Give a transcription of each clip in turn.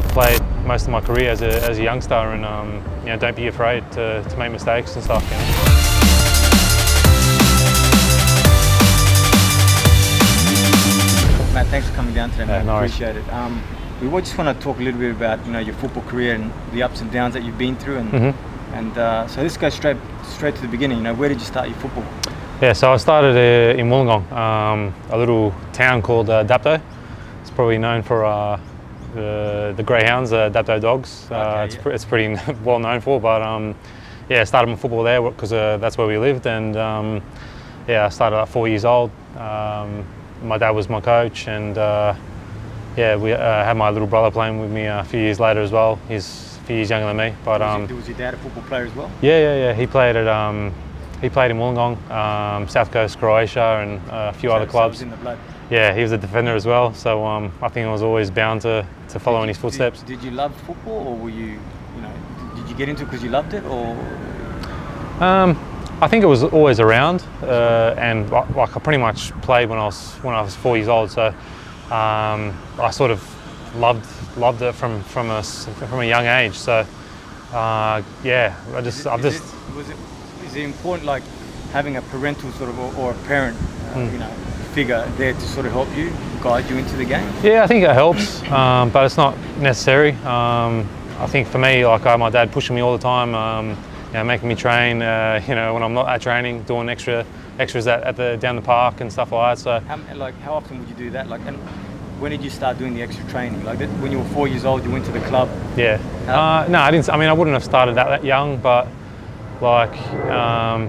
I've played most of my career as a youngster, and you know, don't be afraid to make mistakes and stuff. You know? Matt, thanks for coming down today, man. No Appreciate it. We just want to talk a little bit about your football career and the ups and downs that you've been through, and so let's go straight to the beginning. Where did you start your football? Yeah, so I started in Wollongong, a little town called Dapto. It's probably known for the greyhounds, Dapto dogs. It's pretty well known for, but yeah, I started my football there because that's where we lived, and yeah, I started at 4 years old. My dad was my coach, and yeah, we had my little brother playing with me a few years later as well. He's a few years younger than me. But was your dad a football player as well? Yeah. He played at he played in Wollongong, South Coast, Croatia, and a few other clubs. So it was in the blood. Yeah, he was a defender as well. So I think I was always bound to follow in his footsteps. Did you love football, or were you did you get into it because you loved it, or? I think it was always around, and like I pretty much played when I was 4 years old. So I sort of loved it from a young age. So yeah, Is it important, like having a parental sort of or a parent, figure there to sort of help you, guide you into the game? Yeah, I think it helps, but it's not necessary. I think for me, like my dad pushing me all the time. Making me train, when I'm not at training, doing extras down the park and stuff like that. So, how often would you do that? And when did you start doing the extra training? Like when you were 4 years old, you went to the club. Yeah. No, I didn't. I mean, I wouldn't have started that young, but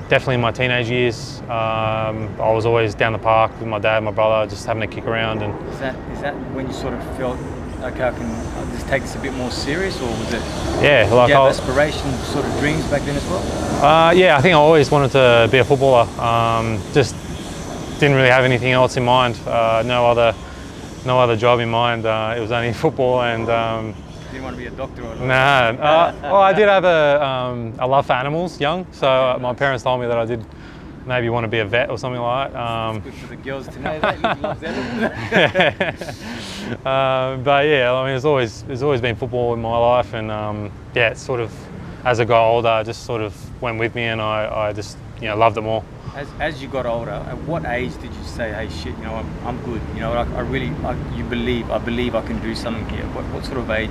definitely in my teenage years, I was always down the park with my dad, and my brother, just having a kick around. And is that when you sort of felt, okay, I can just take this a bit more serious, or was it? Yeah, did you have aspirations, sort of dreams back then as well? Yeah, I think I always wanted to be a footballer. Just didn't really have anything else in mind. No other job in mind. It was only football, and. Didn't want to be a doctor or? Nah. Well, I did have a love for animals young, so my parents told me that I did maybe want to be a vet or something like that. It's good for the girls to know that you love animals. But yeah, I mean, it's always been football in my life, and yeah, it's sort of as I got older, I just sort of went with me, and I just loved it more. As you got older, at what age did you say, "Hey, shit, I'm good. I believe I can do something here"? What sort of age?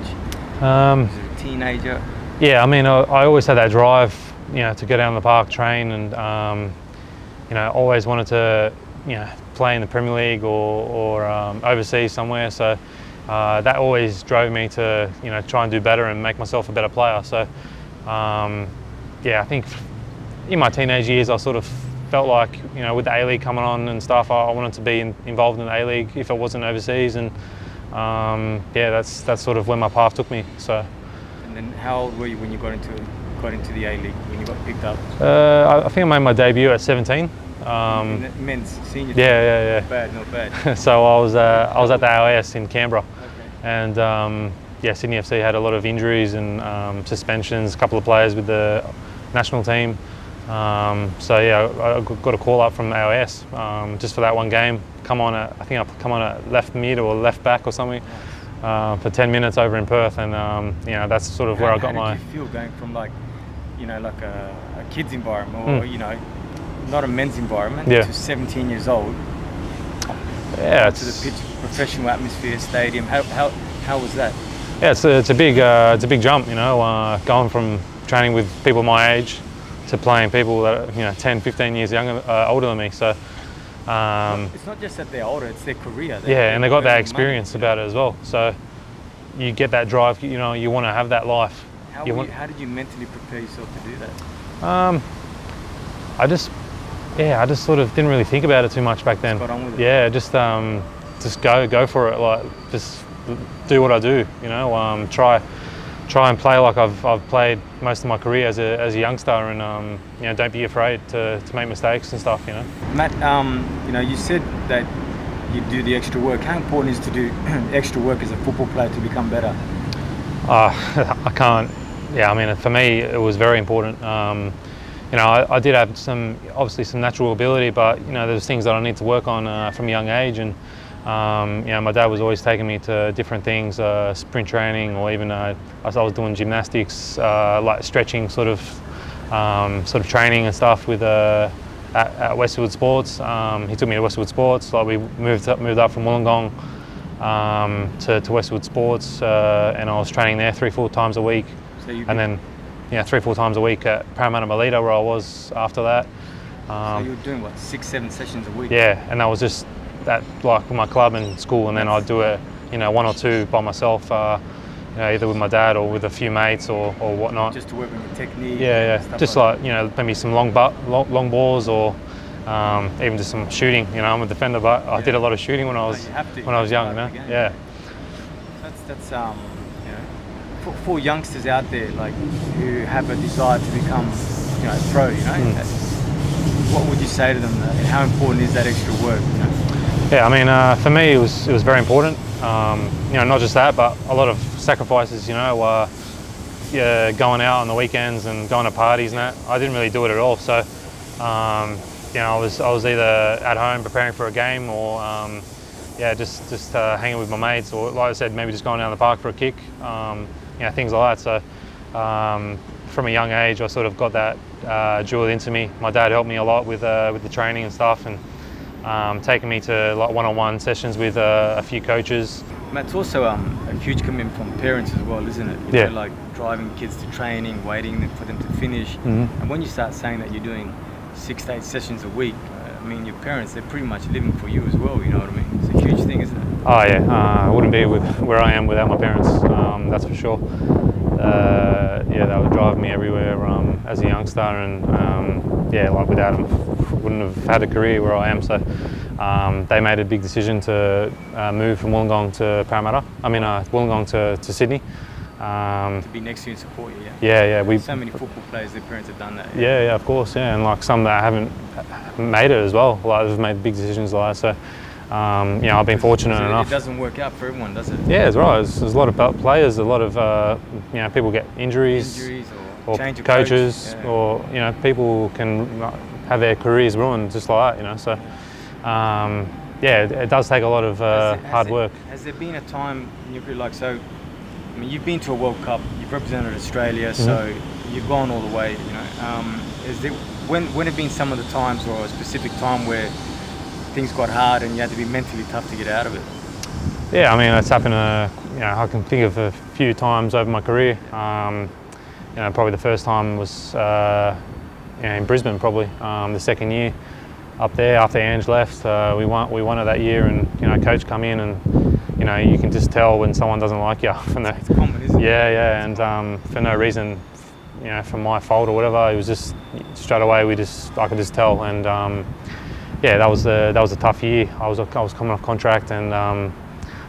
Was it a teenager? Yeah, I mean, I always had that drive, to go down the park, train, and always wanted to, play in the Premier League or overseas somewhere. So that always drove me to, try and do better and make myself a better player. So yeah, I think in my teenage years, I sort of felt like, with the A-League coming on and stuff, I wanted to be involved in the A-League if it wasn't overseas, and yeah, that's sort of where my path took me. So. And then how old were you when you got into the A-League, when you got picked up? I think I made my debut at 17. Men's senior. Yeah. Not bad. So I was at the AIS in Canberra, okay. And yeah, Sydney FC had a lot of injuries and suspensions. A couple of players with the national team. So yeah, I got a call up from AIS just for that one game. I think I come on at left mid or left back or something for 10 minutes over in Perth, and that's sort of where I got my. How did you feel going from like a kids environment, or not a men's environment, to 17 years old? Yeah, to the pitch, professional atmosphere, stadium. How was that? Yeah, it's a big jump. Going from training with people my age to playing people that are 10, 15 years older than me. So it's not just that they're older; it's their career. And they got that experience about it as well. So you get that drive. You want to have that life. How did you mentally prepare yourself to do that? I just sort of didn't really think about it too much back then. Just got on with it. Yeah, just go for it. Like just do what I do. Try and play like I've played most of my career as a youngster, and don't be afraid to make mistakes and stuff. Matt, you said that you do the extra work. How important is it to do extra work as a football player to become better? I can't. Yeah, I mean, for me, it was very important. I did have obviously some natural ability, but there's things that I need to work on from a young age, and You know, my dad was always taking me to different things, sprint training, or even as I was doing gymnastics, like stretching sort of training and stuff with at Westwood Sports. He took me to Westwood Sports. Like we moved up from Wollongong to Westwood Sports, and I was training there 3-4 times a week. So and then, yeah, 3-4 times a week at Parramatta Melita, where I was after that. So you were doing what, 6-7 sessions a week? Yeah, and that was just that, like with my club and school, and then I'd do it, you know, 1 or 2 by myself, you know, either with my dad or with a few mates or whatnot. Just to work on your technique. Yeah, yeah. Just like, you know, maybe some long balls or even just some shooting. You know, I'm a defender, but I did a lot of shooting when I was young. You know, yeah. That's you know, for youngsters out there like who have a desire to become, you know, pro. You know, what would you say to them? And how important is that extra work? You know? Yeah, I mean, for me, it was very important. You know, not just that, but a lot of sacrifices. You know, yeah, going out on the weekends and going to parties and that. I didn't really do it at all. So, you know, I was either at home preparing for a game, or yeah, just hanging with my mates, or like I said, maybe just going down the park for a kick. You know, things like that. So, from a young age, I sort of got that drilled into me. My dad helped me a lot with the training and stuff, and taking me to like one-on-one sessions with a few coaches. Matt, it's also a huge commitment from parents as well, isn't it? You know, like driving kids to training, waiting for them to finish. And when you start saying that you're doing 6 to 8 sessions a week, I mean, your parents, they're pretty much living for you as well, you know what I mean? It's a huge thing, isn't it? Oh yeah, I wouldn't be where I am without my parents, that's for sure. Yeah, they would drive me everywhere as a youngster, and yeah, like without them, wouldn't have had a career where I am. So they made a big decision to move from Wollongong to Parramatta. I mean, Wollongong to Sydney. To be next to you and support you, yeah. So many football players, their parents have done that. Yeah, of course, yeah, and like some that haven't made it as well. Like they've made big decisions like that. So. You know, I've been fortunate enough. It doesn't work out for everyone, does it? Yeah, it's right. There's a lot of players, a lot of you know, people get injuries or change of coaches, or you know, people can have their careers ruined just like that. You know, so yeah, it does take a lot of hard work. Has there been a time in your career, like, so? I mean, you've been to a World Cup, you've represented Australia, so you've gone all the way. You know, is there when have been some of the times, or a specific time where things got hard and you had to be mentally tough to get out of it? Yeah, I mean, it's happened, you know, I can think of a few times over my career. You know, probably the first time was you know, in Brisbane, probably the second year up there after Ange left. We won it that year, and you know, coach come in, and you know, you can just tell when someone doesn't like you. It's common, isn't it? Yeah, and for no reason, you know, from my fault or whatever, it was just straight away I could just tell. And yeah, that was a tough year. I was coming off contract, and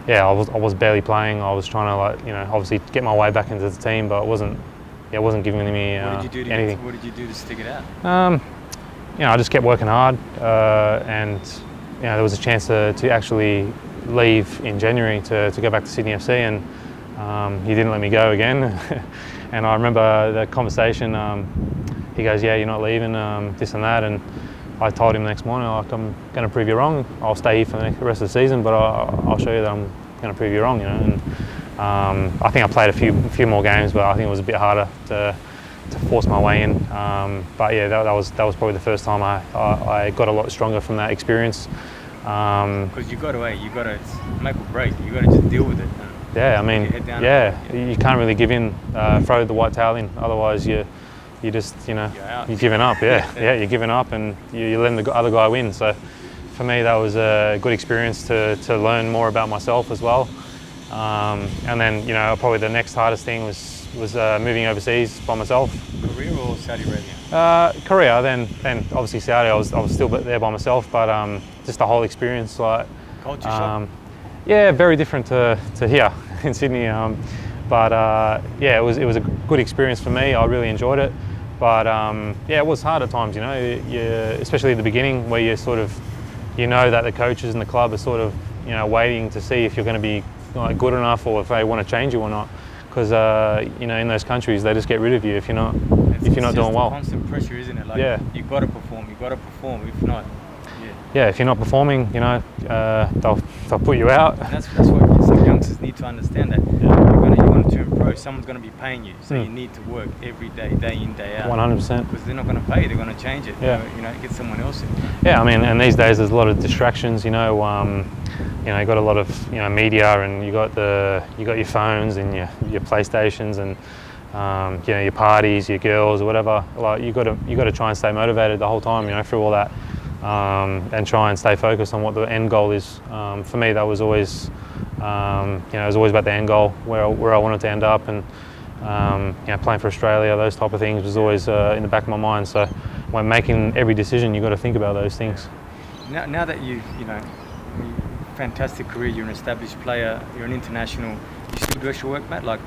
yeah, I was barely playing. I was trying to, like, you know, obviously get my way back into the team, but it wasn't giving me anything. What did you do to stick it out? You know, I just kept working hard, and you know, there was a chance to actually leave in January to go back to Sydney FC, and he didn't let me go again. And I remember the conversation. He goes, "Yeah, you're not leaving, this and that," and I told him the next morning, like, I'm going to prove you wrong. I'll stay here for the rest of the season, but I'll show you that I'm going to prove you wrong, you know. And I think I played a few more games, but I think it was a bit harder to force my way in. But yeah, that was probably the first time I got a lot stronger from that experience. Because you got to make or break. You got to just deal with it. Yeah, I mean, you can't really give in, throw the white towel in. Otherwise, you just, you know, you're giving up. Yeah, you're giving up, and you're letting the other guy win. So for me, that was a good experience to learn more about myself as well. And then, you know, probably the next hardest thing was moving overseas by myself. Korea or Saudi Arabia? Korea, then obviously Saudi. I was still there by myself, but just the whole experience, like, culture shock. Yeah, very different to here in Sydney. But yeah, it was a good experience for me. I really enjoyed it. But yeah, it was hard at times, you know, especially at the beginning, where you sort of, you know, that the coaches and the club are sort of, you know, waiting to see if you're going to be, like, good enough, or if they want to change you or not. Because you know, in those countries, they just get rid of you if you're not doing well. It's constant pressure, isn't it? Like, you got to perform. If not, yeah. yeah, if you're not performing, you know, they'll put you out. And that's what some youngsters need to understand, that you want to turn pro, someone's going to be paying you, so you need to work every day, day in, day out. 100%. Because they're not going to pay you, they're going to change it. Yeah. You know, get someone else in. Yeah, I mean, and these days there's a lot of distractions. You know, you got a lot of media, and you got your phones and your PlayStations and your parties, your girls or whatever. Like you got to try and stay motivated the whole time. You know, through all that. And try and stay focused on what the end goal is. For me, that was always, it was always about the end goal, where I wanted to end up, and playing for Australia, those type of things was always in the back of my mind. So when making every decision, you've got to think about those things. Now that fantastic career, you're an established player, you're an international. You still do extra work, Matt? Like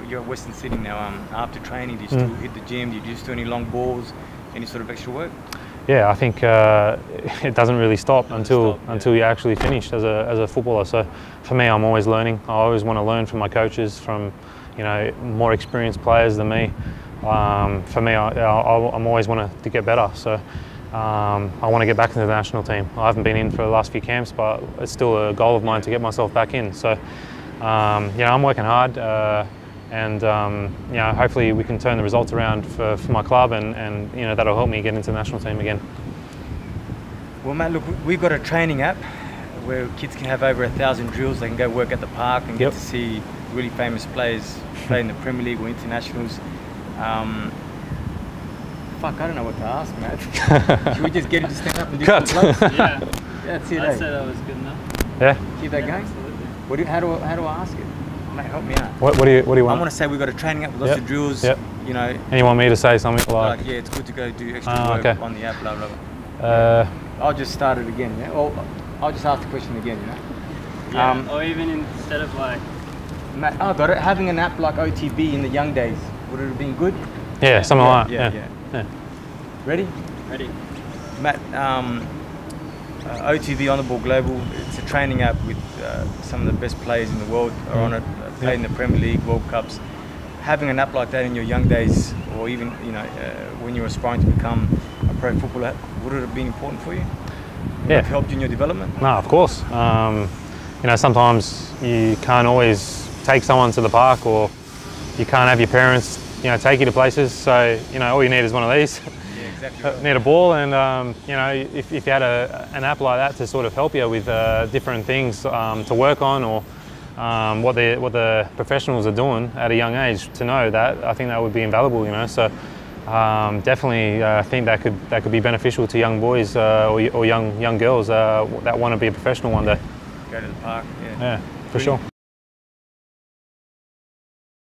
you're at Western Sydney now. After training, do you still hit the gym? Do you just do any long balls? Any sort of extra work? Yeah, I think it doesn't really stop until you actually finish as a footballer. So for me, I'm always learning. I always want to learn from my coaches, from more experienced players than me. For me, I'm always wanting to get better. So I want to get back into the national team. I haven't been in for the last few camps, but it's still a goal of mine to get myself back in. So I'm working hard. And hopefully we can turn the results around for my club, and that'll help me get into the national team again. Well, Matt, look, we've got a training app where kids can have over 1,000 drills. They can go work at the park and get to see really famous players play in the Premier League or internationals. Fuck, I don't know what to ask, Matt. Should we just get it to stand up and do some plugs? Yeah. That's it. I'd say that was good enough. Yeah. Keep that going. Absolutely. How do I ask it? Mate, help me out. What do you want? I want to say we've got a training app with lots of drills. Yep. And you want me to say something like yeah, it's good to go do extra work on the app, blah blah blah. I'll just start it again, yeah? Or I'll just ask the question again, Yeah, or even instead of like... Matt, got it. Having an app like OTB in the young days, would it have been good? Yeah, something like that. Yeah. Ready? Ready. Matt, OTB, On The Ball Global, it's a training app with some of the best players in the world are on it, played in the Premier League, World Cups. Having an app like that in your young days, or even when you were aspiring to become a pro footballer, would it have been important for you? Would it have helped you in your development? No, of course. Sometimes you can't always take someone to the park, or you can't have your parents, take you to places. So all you need is one of these. Exactly right. Need a ball, and if you had an app like that to sort of help you with different things to work on, or what the professionals are doing at a young age, to know that, I think that would be invaluable. So definitely think that could be beneficial to young boys or young girls that want to be a professional one day. Go to the park. Yeah, for sure.